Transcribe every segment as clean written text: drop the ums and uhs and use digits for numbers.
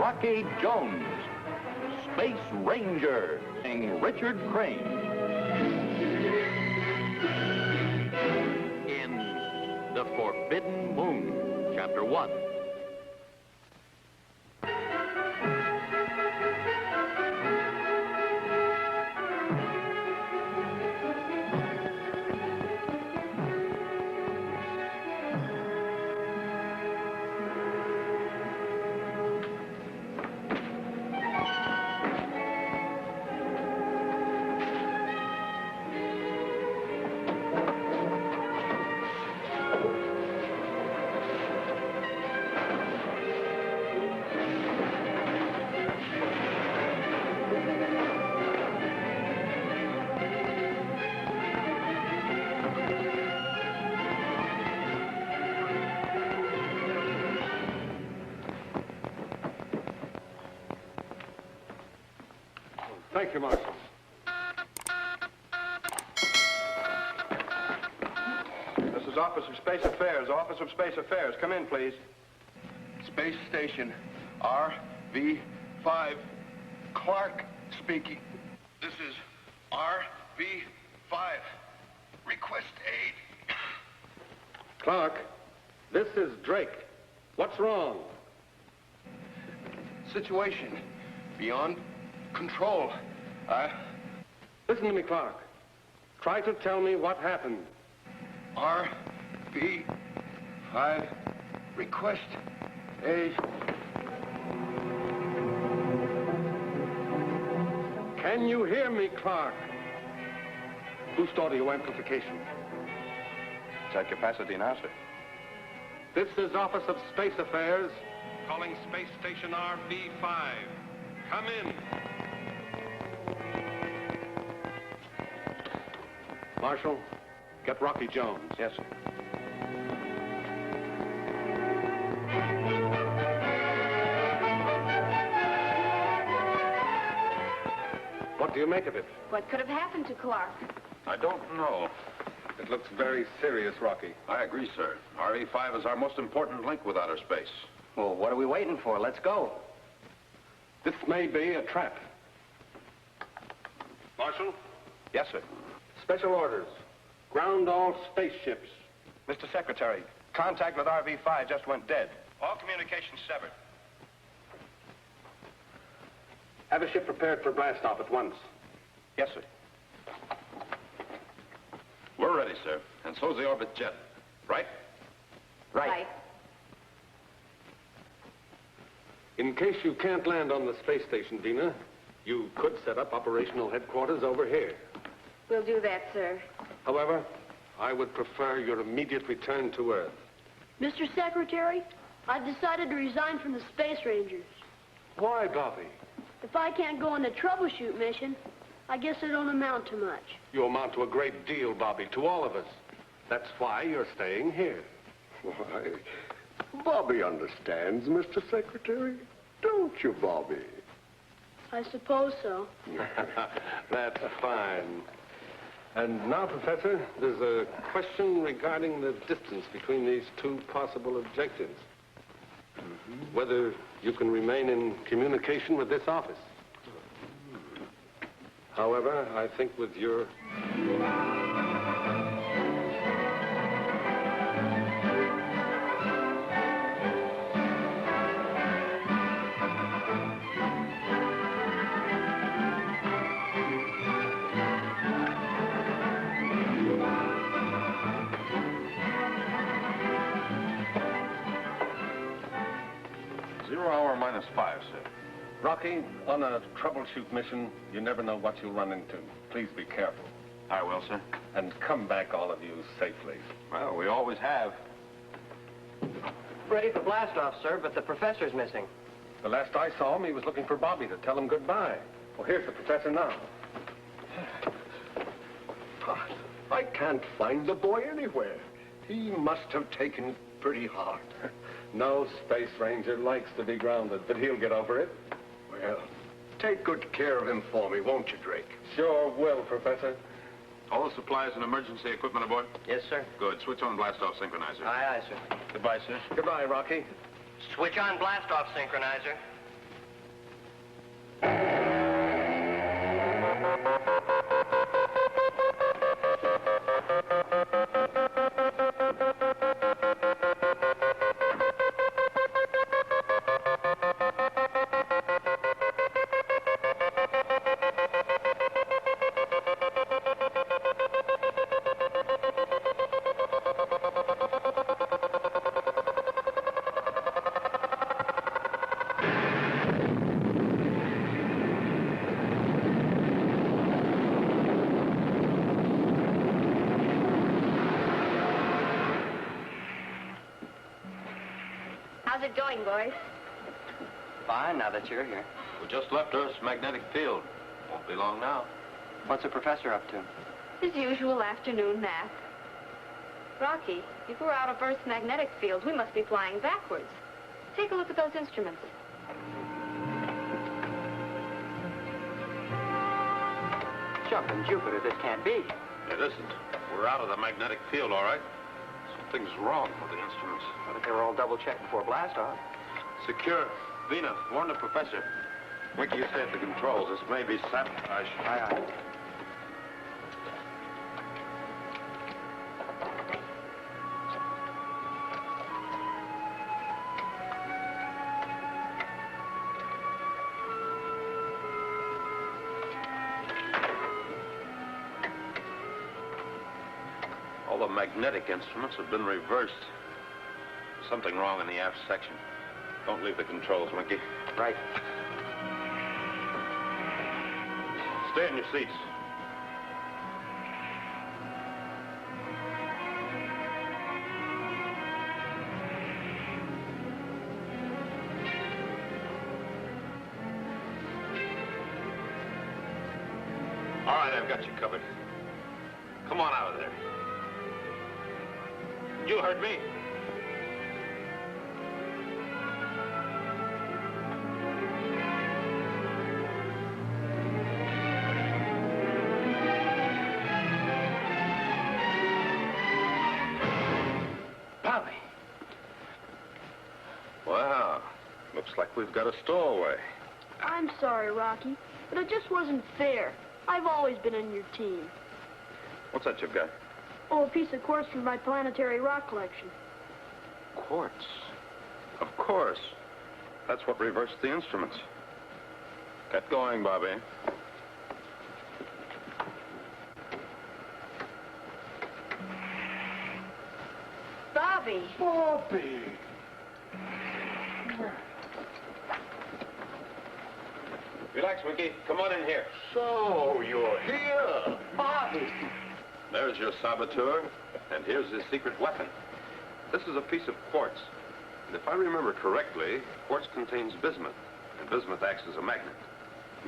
Rocky Jones, Space Ranger, and Richard Crane. In The Forbidden Moon, Chapter 1. Thank you, Marshal. This is Office of Space Affairs. Office of Space Affairs. Come in, please. Space Station, RV-5. Clark speaking. This is RV-5. Request aid. Clark, this is Drake. What's wrong? Situation beyond control. Listen to me, Clark. Try to tell me what happened. RV-5. Request aid. Can you hear me, Clark? Boost audio amplification. It's at capacity now, sir. This is Office of Space Affairs, calling Space Station RV-5. Come in. Marshal, get Rocky Jones. Yes, sir. What do you make of it? What could have happened to Clark? I don't know. It looks very serious, Rocky. I agree, sir. RV-5 is our most important link with outer space. Well, what are we waiting for? Let's go. This may be a trap. Marshal? Yes, sir. Special orders. Ground all spaceships. Mr. Secretary, contact with RV-5 just went dead. All communications severed. Have a ship prepared for blast-off at once. Yes, sir. We're ready, sir. And so's the orbit jet. Right? Right. In case you can't land on the space station, Dina, you could set up operational headquarters over here. We'll do that, sir. However, I would prefer your immediate return to Earth. Mr. Secretary, I've decided to resign from the Space Rangers. Why, Bobby? If I can't go on the troubleshoot mission, I guess it don't amount to much. You amount to a great deal, Bobby, to all of us. That's why you're staying here. Why, Bobby understands, Mr. Secretary. Don't you, Bobby? I suppose so. That's fine. And now, Professor, there's a question regarding the distance between these two possible objectives. Whether you can remain in communication with this office. However, I think with your... -5, sir. Rocky, on a troubleshoot mission, you never know what you'll run into. Please be careful. I will, sir. And come back, all of you, safely. Well, we always have. Ready for blast-off, sir, but the professor's missing. The last I saw him, he was looking for Bobby to tell him goodbye. Well, here's the professor now. I can't find the boy anywhere. He must have taken it pretty hard. No Space Ranger likes to be grounded, but he'll get over it. Well, take good care of him for me, won't you, Drake? Sure will, Professor. All the supplies and emergency equipment aboard? Yes, sir. Good. Switch on blast-off synchronizer. Aye, aye, sir. Goodbye, sir. Goodbye, Rocky. Switch on blast-off synchronizer. How's it going, boys? Fine, now that you're here. We just left Earth's magnetic field. Won't be long now. What's the professor up to? His usual afternoon nap. Rocky, if we're out of Earth's magnetic field, we must be flying backwards. Take a look at those instruments. Jumping Jupiter, this can't be. It isn't. We're out of the magnetic field, all right? Something's wrong with the instruments. I bet they were all double-checked before blast-off. Secure. Vina, warn the professor. Winky, you stay at the controls. This may be sabotage. Aye, aye. All the magnetic instruments have been reversed. There's something wrong in the aft section. Don't leave the controls, Winky. Right. Stay in your seats. All right, I've got you covered. Come on out of there. You heard me. Bobby. Wow. Looks like we've got a stowaway. I'm sorry, Rocky, but it just wasn't fair. I've always been on your team. What's that you've got? Oh, a piece of quartz from my planetary rock collection. Quartz. Of course. That's what reversed the instruments. Get going, Bobby. Bobby! Bobby! Relax, Winky. Come on in here. So, you're here. Bobby! There's your saboteur, and here's his secret weapon. This is a piece of quartz. And if I remember correctly, quartz contains bismuth, and bismuth acts as a magnet.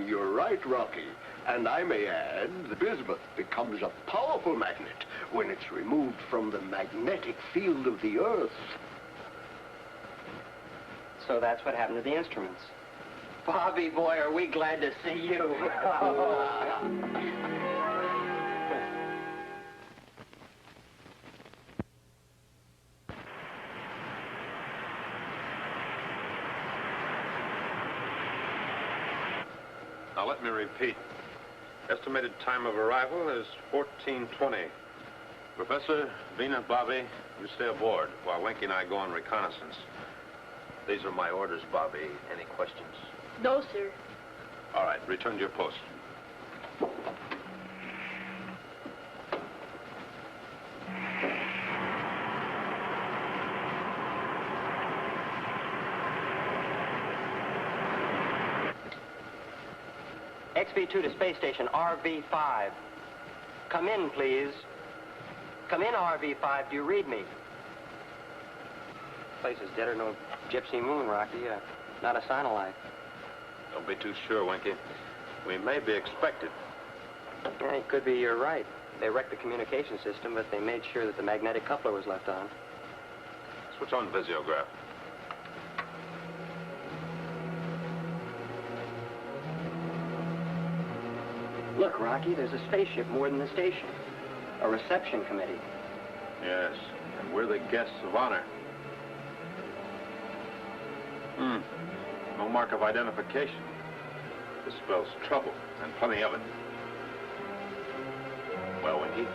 You're right, Rocky. And I may add, the bismuth becomes a powerful magnet when it's removed from the magnetic field of the Earth. So that's what happened to the instruments. Bobby, boy, are we glad to see you. Now, let me repeat. Estimated time of arrival is 14:20. Professor, Vina, Bobby, you stay aboard while Winky and I go on reconnaissance. These are my orders, Bobby. Any questions? No, sir. All right, return to your post. XV2 to space station RV5. Come in, please. Come in, RV5. Do you read me? Place is deader no gypsy moon, Rocky. Not a sign of life. Don't be too sure, Winky. We may be expected. Yeah, it could be you're right. They wrecked the communication system, but they made sure that the magnetic coupler was left on. Switch on visiograph. Look, Rocky, there's a spaceship moored in the station. A reception committee. Yes, and we're the guests of honor. No mark of identification. This spells trouble, and plenty of it. Well, Winky,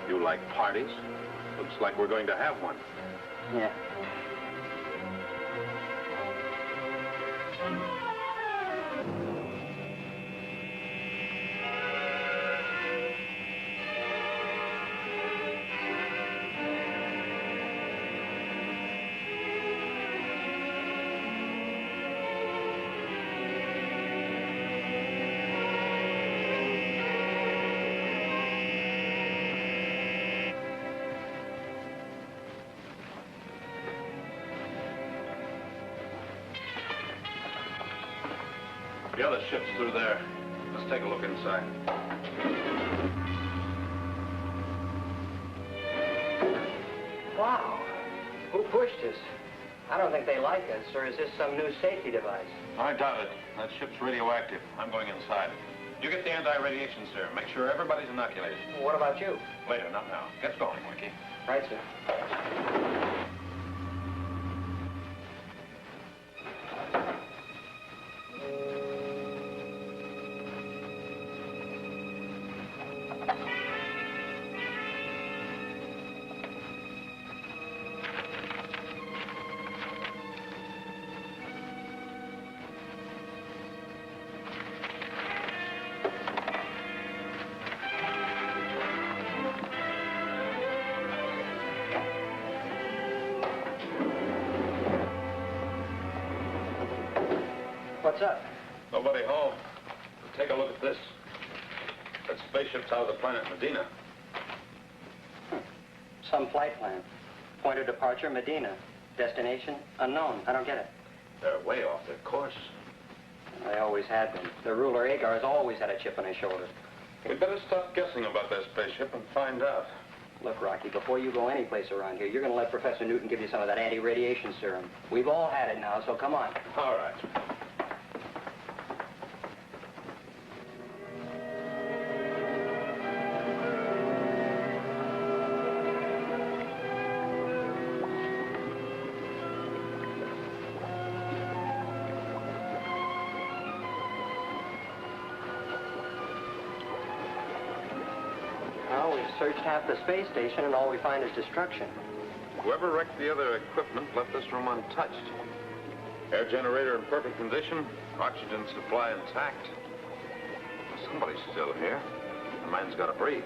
you like parties? Looks like we're going to have one. Yeah. The other ship's through there. Let's take a look inside. Wow. Who pushed us? I don't think they like us, or is this some new safety device? I doubt it. That ship's radioactive. I'm going inside. You get the anti-radiation serum. Make sure everybody's inoculated. What about you? Later, not now. Get going, Winky. Right, sir. What's up? Nobody home. Take a look at this. That spaceship's out of the planet Medina. Some flight plan. Point of departure, Medina. Destination, unknown. I don't get it. They're way off their course. They always have been. The ruler Agar's always had a chip on his shoulder. We'd better stop guessing about that spaceship and find out. Look, Rocky, before you go anyplace around here, you're going to let Professor Newton give you some of that anti-radiation serum. We've all had it now, so come on. All right. Well, we've searched half the space station, and all we find is destruction. Whoever wrecked the other equipment left this room untouched. Air generator in perfect condition, oxygen supply intact. Somebody's still here. The man's got to breathe.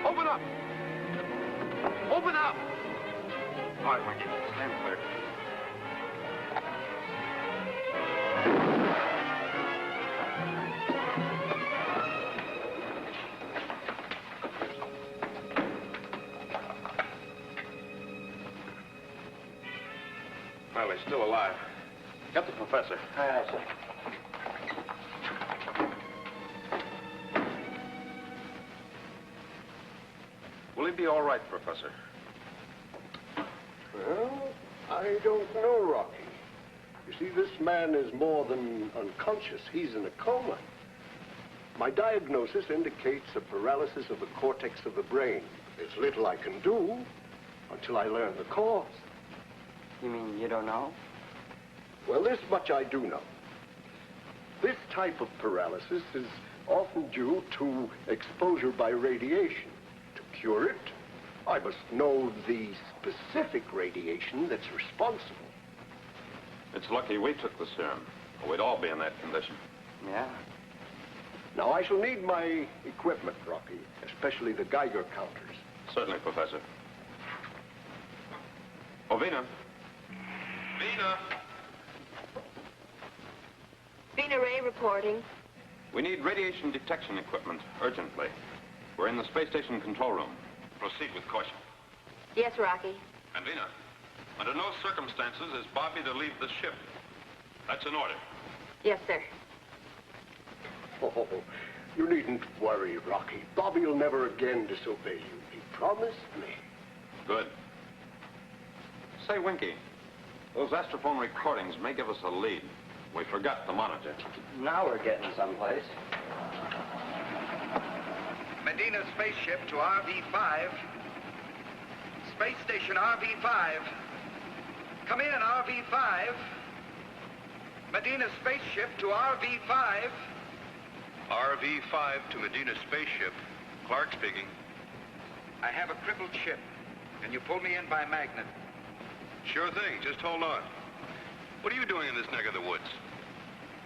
Open up! Open up! All right, Winky, stand clear. Well, he's still alive. Get the professor. Aye, sir. Will he be all right, Professor? Well, I don't know, Rocky. You see, this man is more than unconscious. He's in a coma. My diagnosis indicates a paralysis of the cortex of the brain. There's little I can do until I learn the cause. You mean you don't know? Well, this much I do know. This type of paralysis is often due to exposure by radiation. To cure it, I must know the specific radiation that's responsible. It's lucky we took the serum, or we'd all be in that condition. Yeah. Now, I shall need my equipment, Rocky, especially the Geiger counters. Certainly, Professor. Oh, Vina. Vina! Vina Ray reporting. We need radiation detection equipment urgently. We're in the space station control room. Proceed with caution. Yes, Rocky. And Vina, under no circumstances is Bobby to leave the ship. That's an order. Yes, sir. Oh, you needn't worry, Rocky. Bobby will never again disobey you. He promised me. Good. Say, Winky, those astrophone recordings may give us a lead. We forgot the monitor. Now we're getting someplace. Medina Medina spaceship to RV-5. Space station RV-5. Come in, RV-5. Medina spaceship to RV-5. RV-5 to Medina spaceship. Clark speaking. I have a crippled ship. Can you pull me in by magnet? Sure thing. Just hold on. What are you doing in this neck of the woods?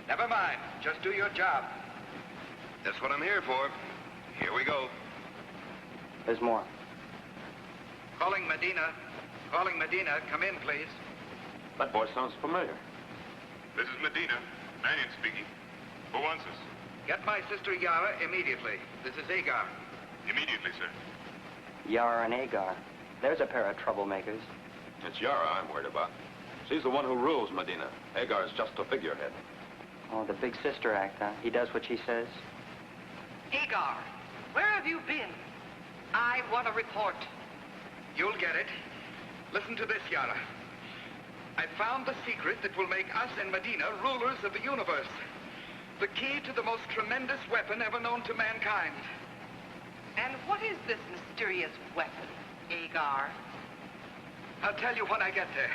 Never mind. Just do your job. That's what I'm here for. Here we go. There's more. Calling Medina. Calling Medina. Come in, please. That voice sounds familiar. This is Medina. Mannion speaking. Who wants us? Get my sister Yara immediately. This is Agar. Immediately, sir. Yara and Agar. There's a pair of troublemakers. It's Yara I'm worried about. She's the one who rules Medina. Agar's just a figurehead. Oh, the big sister act, huh? He does what she says. Agar, where have you been? I want a report. You'll get it. Listen to this, Yara. I found the secret that will make us and Medina rulers of the universe. The key to the most tremendous weapon ever known to mankind. And what is this mysterious weapon, Agar? I'll tell you when I get there.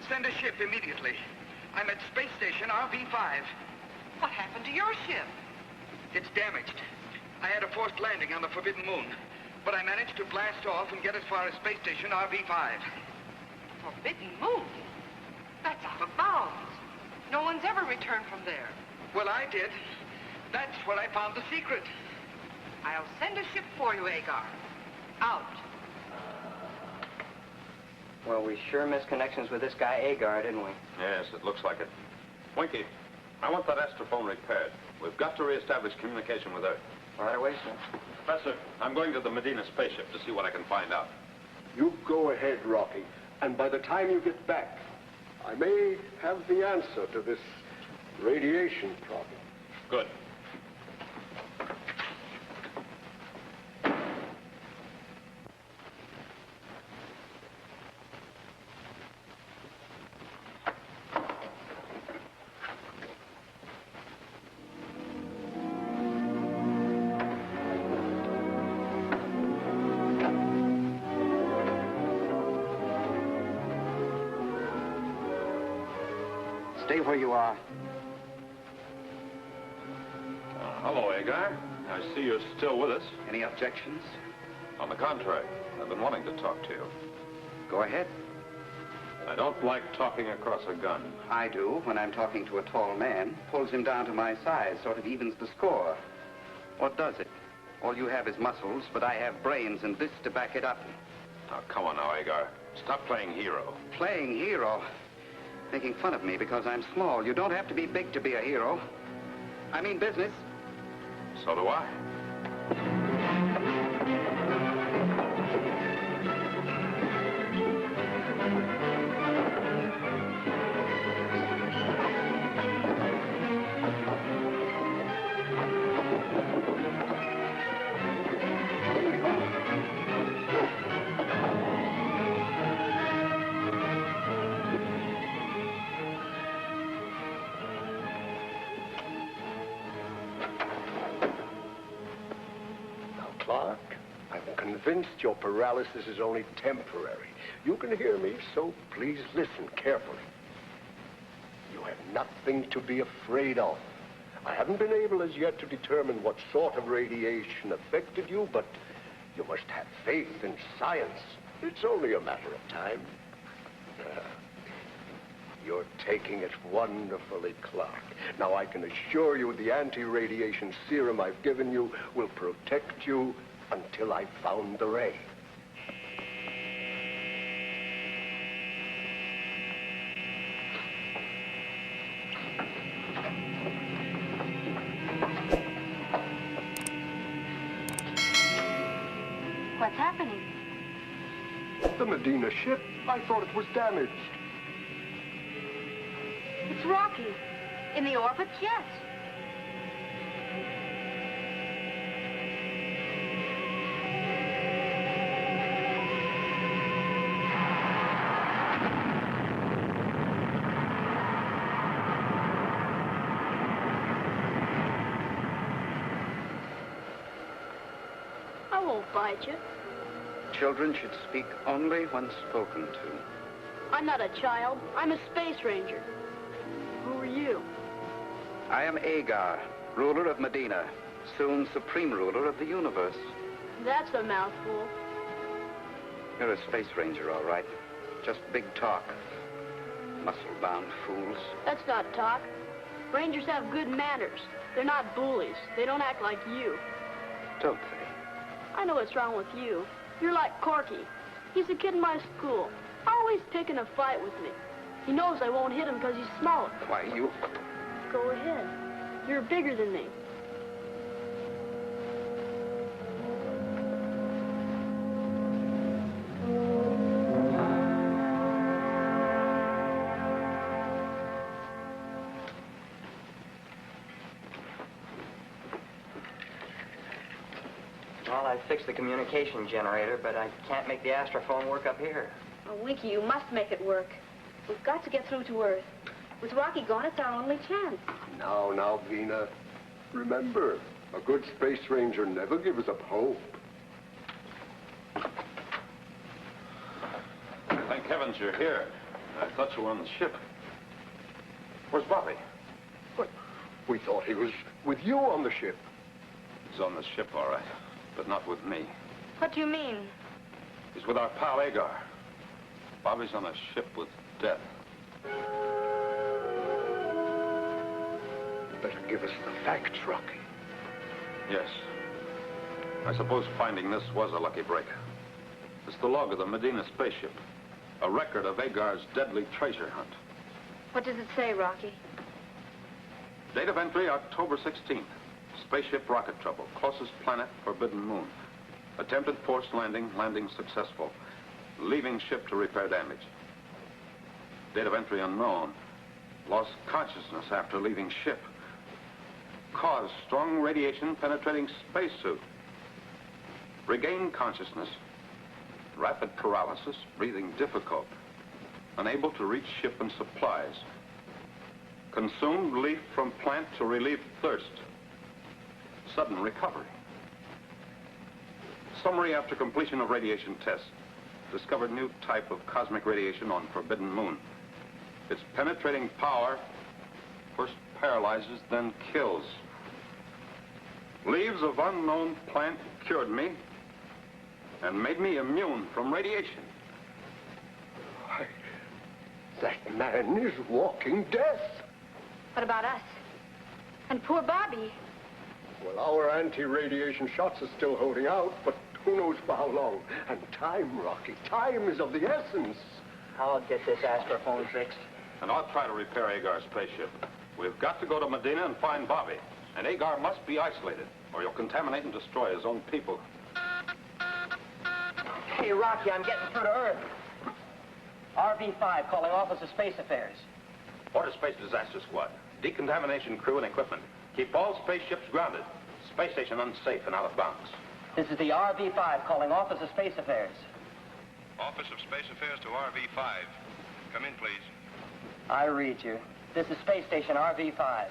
Send a ship immediately. I'm at space station RV-5. What happened to your ship? It's damaged. I had a forced landing on the Forbidden Moon, but I managed to blast off and get as far as space station RV-5. Forbidden Moon? That's out of bounds. No one's ever returned from there. Well, I did. That's where I found the secret. I'll send a ship for you, Agar. Out. Well, we sure missed connections with this guy Agar, didn't we? Yes, it looks like it. Winky, I want that astrophone repaired. We've got to reestablish communication with Earth. Right away, sir. Professor, I'm going to the Medina spaceship to see what I can find out. You go ahead, Rocky, and by the time you get back, I may have the answer to this radiation problem. Good. Stay where you are. Hello, Agar. I see you're still with us. Any objections? On the contrary, I've been wanting to talk to you. Go ahead. I don't like talking across a gun. I do when I'm talking to a tall man. Pulls him down to my size, sort of evens the score. What does it? All you have is muscles, but I have brains and this to back it up. Now, come on now, Agar. Stop playing hero. Playing hero? Making fun of me because I'm small. You don't have to be big to be a hero. I mean business. So do I. Clark, I'm convinced your paralysis is only temporary. You can hear me, so please listen carefully. You have nothing to be afraid of. I haven't been able as yet to determine what sort of radiation affected you, but you must have faith in science. It's only a matter of time. You're taking it wonderfully, Clark. Now, I can assure you the anti-radiation serum I've given you will protect you until I've found the ray. What's happening? The Medina ship. I thought it was damaged. It's Rocky. In the orbit, yes. won't bite you. Children should speak only when spoken to. I'm not a child. I'm a space ranger. Who are you? I am Agar, ruler of Medina, soon supreme ruler of the universe. That's a mouthful. You're a space ranger, all right. Just big talk. Muscle-bound fools. That's not talk. Rangers have good manners. They're not bullies. They don't act like you. Don't they? I know what's wrong with you. You're like Corky. He's a kid in my school. Always picking a fight with me. He knows I won't hit him because he's smaller. Why, you... Go ahead. You're bigger than me. Well, I fixed the communication generator, but I can't make the astrophone work up here. Oh, Winky, you must make it work. We've got to get through to Earth. With Rocky gone, it's our only chance. Now, Vina. Remember, a good space ranger never gives up hope. Thank heavens you're here. I thought you were on the ship. Where's Bobby? But we thought he was with you on the ship. He's on the ship, all right, but not with me. What do you mean? He's with our pal Agar. Bobby's on a ship with death. Better give us the facts, Rocky. Yes. I suppose finding this was a lucky break. It's the log of the Medina spaceship. A record of Agar's deadly treasure hunt. What does it say, Rocky? Date of entry, October 16th. Spaceship rocket trouble. Closest planet, Forbidden Moon. Attempted forced landing, landing successful. Leaving ship to repair damage. Date of entry unknown. Lost consciousness after leaving ship. Cause strong radiation penetrating spacesuit. Regained consciousness. Rapid paralysis, breathing difficult. Unable to reach ship and supplies. Consumed leaf from plant to relieve thirst. Sudden recovery. Summary after completion of radiation tests. Discovered new type of cosmic radiation on Forbidden Moon. Its penetrating power first paralyzes, then kills. Leaves of unknown plant cured me and made me immune from radiation. Why, that man is walking death. What about us? And poor Bobby. Well, our anti-radiation shots are still holding out, but who knows for how long. And time, Rocky, time is of the essence. I'll get this astrophone fixed. And I'll try to repair Agar's spaceship. We've got to go to Medina and find Bobby. And Agar must be isolated, or he'll contaminate and destroy his own people. Hey, Rocky, I'm getting through to Earth. RV-5 calling Office of Space Affairs. Order Space Disaster Squad. Decontamination crew and equipment. Keep all spaceships grounded. Space station unsafe and out of bounds. This is the RV-5 calling Office of Space Affairs. Office of Space Affairs to RV-5. Come in, please. I read you. This is Space Station RV-5.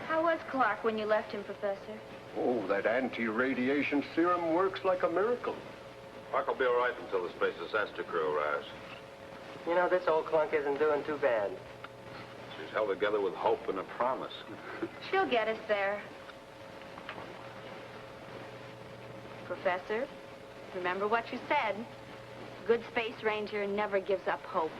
How was Clark when you left him, Professor? Oh, that anti-radiation serum works like a miracle. Clark will be all right until the Space Disaster crew arrives. You know, this old clunk isn't doing too bad. She's held together with hope and a promise. She'll get us there. Professor, remember what you said. Good space ranger never gives up hope.